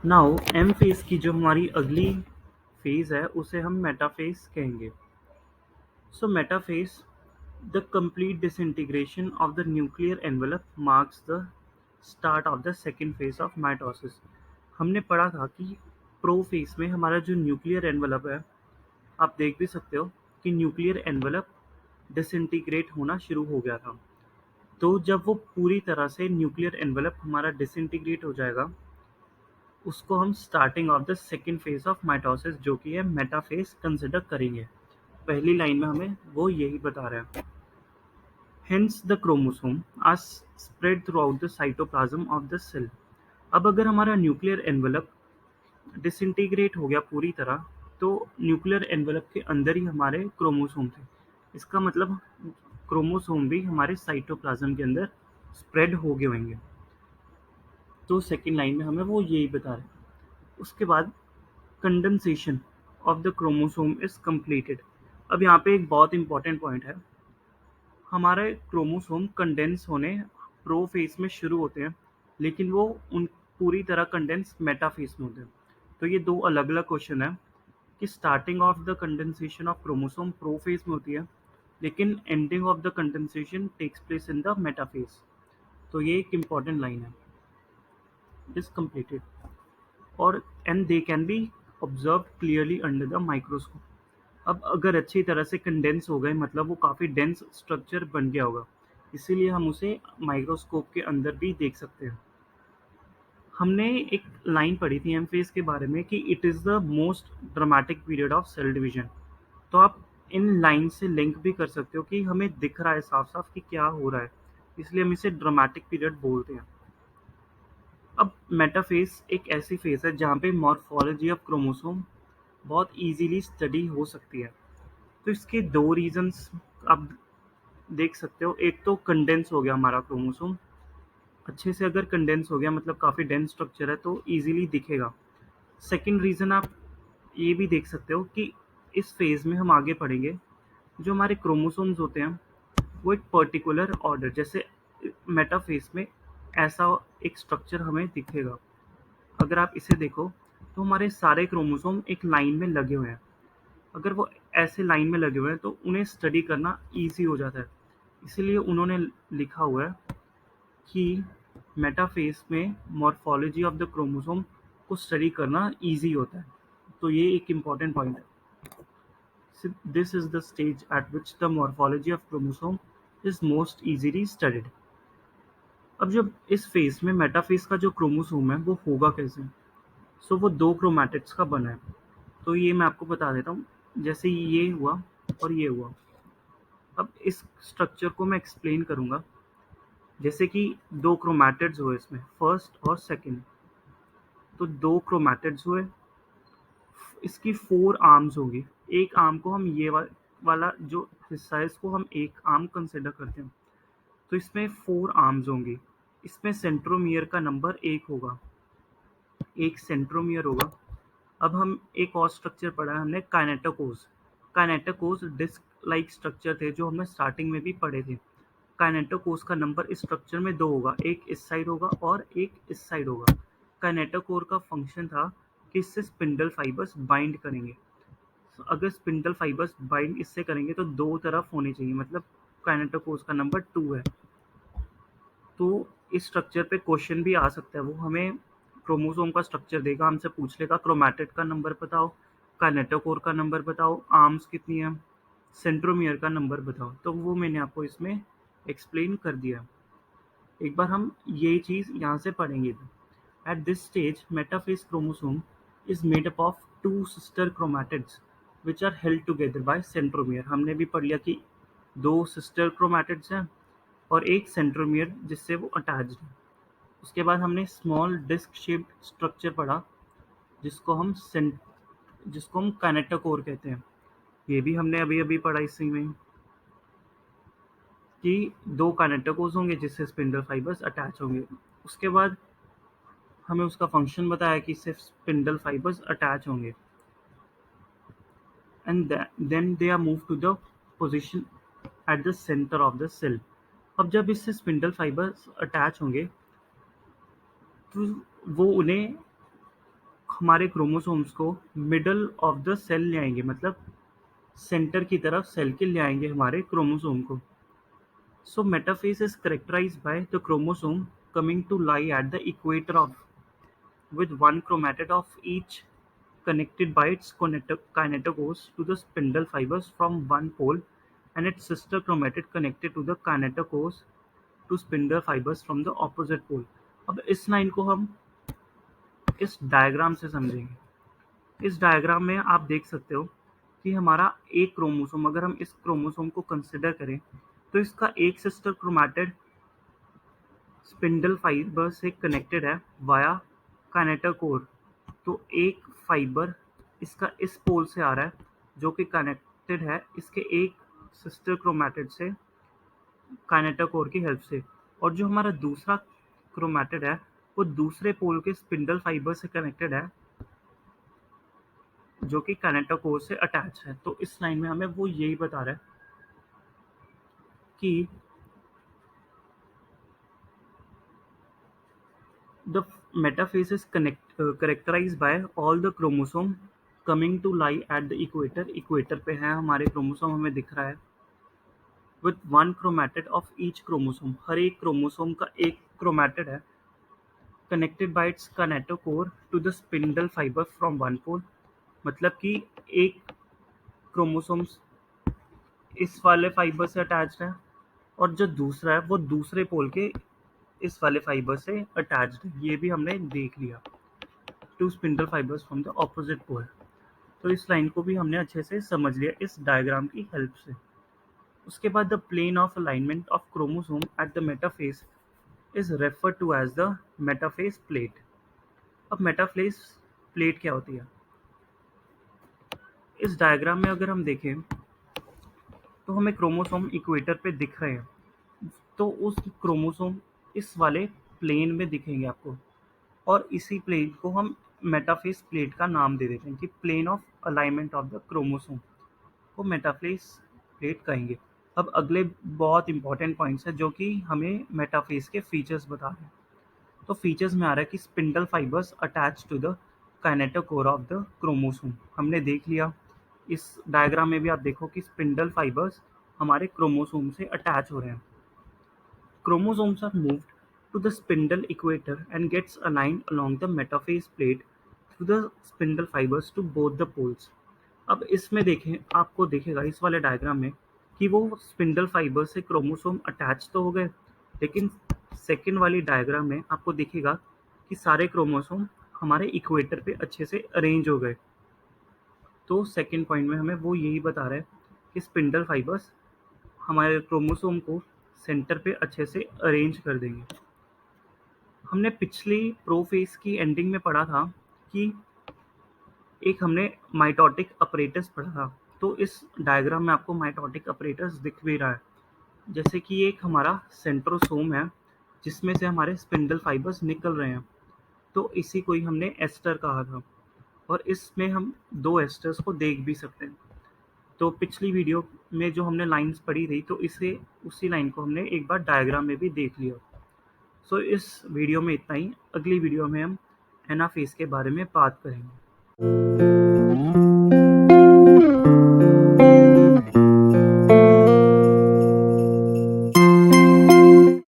Now M phase की जो हमारी अगली फेज है उसे हम मेटाफेज कहेंगे. So metaphase, the complete disintegration of the nuclear envelope marks the start of the second phase of mitosis. हमने पढ़ा था कि प्रो फेज में हमारा जो न्यूक्लियर एनवेलप है, आप देख भी सकते हो कि न्यूक्लियर एनवेलप डिसइंटीग्रेट होना शुरू हो गया था. तो जब वो पूरी तरह से न्यूक्लियर एनवेलप हमारा डिसइंटीग्रेट हो जाएगा, उसको हम starting of the second phase of mitosis जो कि है मेटाफेज कंसिडर करेंगे. पहली लाइन में हमें वो यही बता रहा है. Hence the chromosome are spread throughout the cytoplasm of the cell. अब अगर हमारा न्यूक्लियर एनवेलप डिसइंटीग्रेट हो गया पूरी तरह, तो न्यूक्लियर एनवेलप के अंदर ही हमारे क्रोमोसोम थे. इसका मतलब क्रोमोसोम भी हमारे साइटोप्लाज्म के अंदर स्प्रेड हो गए होंगे. तो सेकेंड लाइन में हमें वो यही बता रहे हैं. उसके बाद condensation of the chromosome is completed. अब यहाँ पे एक बहुत इंपॉर्टेंट पॉइंट है. हमारे क्रोमोसोम कंडेंस होने प्रोफेज में शुरू होते हैं, लेकिन वो उन पूरी तरह कंडेंस मेटाफेज में होते हैं. तो ये दो अलग अलग क्वेश्चन है कि starting of the condensation of chromosome prophase में होती है, लेकिन ending of the condensation takes place in the metaphase. तो ये एक इम्पॉर्टेंट लाइन है. इज कंप्लीटेड और and they can be observe clearly under the microscope. अब अगर अच्छी तरह से कंडेंस हो गए, मतलब वो काफ़ी डेंस स्ट्रक्चर बन गया होगा, इसीलिए हम उसे माइक्रोस्कोप के अंदर भी देख सकते हैं. हमने एक लाइन पढ़ी थी एम फेज के बारे में कि it is the most dramatic period of cell division. तो आप इन लाइन से लिंक भी कर सकते हो कि हमें दिख रहा है साफ साफ कि क्या हो रहा है, इसलिए हम इसे ड्रामेटिक पीरियड बोलते हैं. अब मेटाफेज एक ऐसी फेज है जहाँ पे मॉर्फोलॉजी ऑफ क्रोमोसोम बहुत इजीली स्टडी हो सकती है. तो इसके दो रीजंस आप देख सकते हो. एक तो कंडेंस हो गया हमारा क्रोमोसोम, अच्छे से अगर कंडेंस हो गया मतलब काफ़ी डेंस स्ट्रक्चर है तो इजीली दिखेगा. सेकंड रीज़न आप ये भी देख सकते हो कि इस फेज़ में हम आगे पढ़ेंगे, जो हमारे क्रोमोसोम्स होते हैं वो एक पर्टिकुलर ऑर्डर, जैसे मेटाफेज में ऐसा एक स्ट्रक्चर हमें दिखेगा. अगर आप इसे देखो तो हमारे सारे क्रोमोसोम एक लाइन में लगे हुए हैं. अगर वो ऐसे लाइन में लगे हुए हैं तो उन्हें स्टडी करना ईजी हो जाता है. इसीलिए उन्होंने लिखा हुआ है कि मेटाफेज में मॉर्फोलॉजी ऑफ द क्रोमोसोम को स्टडी करना ईजी होता है. तो ये एक इम्पॉर्टेंट पॉइंट है. This is the stage eight which the morphology of chromosome is most easily studied. अब जब इस फेज में मेटाफेज का जो क्रोमोसोम है वो होगा कैसे. सो वो दो क्रोमैटिड्स का बना है. तो ये मैं आपको बता देता हूँ. जैसे ये हुआ और ये हुआ. अब इस स्ट्रक्चर को मैं एक्सप्लेन करूँगा. जैसे कि दो क्रोमैटिड्स हुए इसमें, फर्स्ट और सेकंड. तो दो क्रोमैटिड्स हुए, इसकी 4 आर्म्स होंगी. एक आर्म को हम ये वाला जो हिस्सा है इसको हम एक आर्म कंसिडर करते हैं. तो इसमें 4 आर्म्स होंगी. इसमें सेंट्रोमियर का नंबर 1 होगा, एक सेंट्रोमियर होगा. अब हम एक और स्ट्रक्चर पढ़ा है हमने, काइनेटोकोस. काइनेटोकोस डिस्क लाइक स्ट्रक्चर थे जो हमने स्टार्टिंग में भी पढ़े थे. काइनेटोकोस का नंबर इस स्ट्रक्चर में 2 होगा, एक इस साइड होगा और एक इस साइड होगा. काइनेटोकोर का फंक्शन था कि इससे स्पिंडल फाइबर्स बाइंड करेंगे. अगर स्पिंडल फाइबर्स बाइंड इससे करेंगे तो दो तरफ होने चाहिए, मतलब काइनेटोकोस का नंबर 2 है. तो इस स्ट्रक्चर पे क्वेश्चन भी आ सकता है. वो हमें क्रोमोसोम का स्ट्रक्चर देगा, हमसे पूछ लेगा क्रोमैटिड का नंबर बताओ, काइनेटोकोर का नंबर बताओ, आर्म्स कितनी है, सेंट्रोमियर का नंबर बताओ. तो वो मैंने आपको इसमें एक्सप्लेन कर दिया. एक बार हम ये चीज़ यहाँ से पढ़ेंगे भी. At this stage metaphase chromosome is made up of 2 sister chromatids which are held together by centromere. हमने भी पढ़ लिया कि 2 सिस्टर क्रोमैटिड्स हैं और एक सेंट्रोमियर जिससे वो अटैच्ड है. उसके बाद हमने स्मॉल डिस्क शेप्ड स्ट्रक्चर पढ़ा जिसको हम काइनेटोकोर कहते हैं. ये भी हमने अभी अभी पढ़ा इसी में कि 2 काइनेटोकोर्स होंगे जिससे स्पिंडल फाइबर्स अटैच होंगे. उसके बाद हमें उसका फंक्शन बताया कि सिर्फ स्पिंडल फाइबर्स अटैच होंगे and then they are move to the position at the centre of the cell. अब जब इससे स्पिंडल फाइबर्स अटैच होंगे तो वो उन्हें हमारे क्रोमोसोम्स को मिडल ऑफ द सेल ले आएंगे, मतलब सेंटर की तरफ सेल के ले आएंगे हमारे क्रोमोसोम को. So metaphase is characterized by the chromosome coming to lie at the equator of with one chromatid of each connected by its kinetochores to the spindle fibers from one pole and its sister chromatid connected to the kinetochores to spindle fibers from the opposite pole. अब इस line को हम इस diagram से समझेंगे. इस diagram में आप देख सकते हो कि हमारा एक क्रोमोसोम, अगर हम इस क्रोमोसोम को कंसिडर करें तो इसका एक सिस्टर क्रोमैटिड स्पिंडल फाइबर से कनेक्टेड है वाया काइनेटोकोर. तो एक फाइबर इसका इस पोल से आ रहा है जो कि कनेक्टेड है इसके एक सिस्टर क्रोमैटिड से काइनेटोकोर की हेल्प से, और जो हमारा दूसरा क्रोमैटिड है वो दूसरे पोल के स्पिंडल फाइबर से कनेक्टेड है जो कि काइनेटोकोर से अटैच है. तो इस लाइन में हमें वो यही बता रहा है कि the metaphase is characterized by all the chromosome coming to lie at the equator. Equator पे है हमारे क्रोमोसोम, हमें दिख रहा है. with one chromatid of each chromosome, हर एक क्रोमोसोम का एक क्रोमैटिड है connected by its kinetochore to the spindle fiber from one pole. मतलब कि एक क्रोमोसोम इस वाले फाइबर से अटैच्ड है और जो दूसरा है वो दूसरे पोल के इस वाले फाइबर से अटैच्ड है. ये भी हमने देख लिया. To spindle fibres from the opposite pole. तो इस लाइन को भी हमने अच्छे से समझ लिया इस डायग्राम की हेल्प से. उसके बाद the plane of alignment of chromosome at the metaphase is referred to as the metaphase plate. अब मेटाफेज प्लेट क्या होती है? इस डायग्राम में अगर हम देखें तो हमें क्रोमोसोम इक्वेटर पे दिख रहे हैं, तो उस क्रोमोसोम इस वाले प्लेन में दिखेंगे आपको, और इसी प्लेन को हम मेटाफेज प्लेट का नाम दे देते हैं कि plane of alignment of the chromosome को मेटाफेज प्लेट कहेंगे. अब अगले बहुत इंपॉर्टेंट पॉइंट्स हैं जो कि हमें मेटाफेज के फीचर्स बता रहे हैं. तो फीचर्स में आ रहा है कि spindle fibres attach to the kinetochore of the chromosome. हमने देख लिया. इस डायग्राम में भी आप देखो कि स्पिंडल फाइबर्स हमारे क्रोमोसोम से अटैच हो रहे हैं. Chromosomes are moved to the spindle equator and gets aligned along the metaphase plate through the spindle fibers to both the poles. अब इसमें देखें, आपको दिखेगा इस वाले डायग्राम में कि वो स्पिंडल फाइबर से क्रोमोसोम अटैच तो हो गए, लेकिन सेकेंड वाली डायग्राम में आपको दिखेगा कि सारे क्रोमोसोम हमारे इक्वेटर पे अच्छे से अरेंज हो गए. तो सेकेंड पॉइंट में हमें वो यही बता रहा है कि स्पिंडल फाइबर्स हमारे क्रोमोसोम को सेंटर पे अच्छे से अरेंज कर देंगे. हमने पिछली प्रोफेज की एंडिंग में पढ़ा था कि एक हमने माइटोटिक अपरेटस पढ़ा था. तो इस डायग्राम में आपको माइटोटिक अपरेटस दिख भी रहा है, जैसे कि एक हमारा सेंट्रोसोम है जिसमें से हमारे स्पिंडल फाइबर्स निकल रहे हैं. तो इसी को ही हमने एस्टर कहा था, और इसमें हम दो एस्टर्स को देख भी सकते हैं. तो पिछली वीडियो में जो हमने लाइंस पढ़ी थी तो इसे उसी लाइन को हमने एक बार डायग्राम में भी देख लिया. सो इस वीडियो में इतना ही. अगली वीडियो में हम एनाफेज के बारे में बात करेंगे.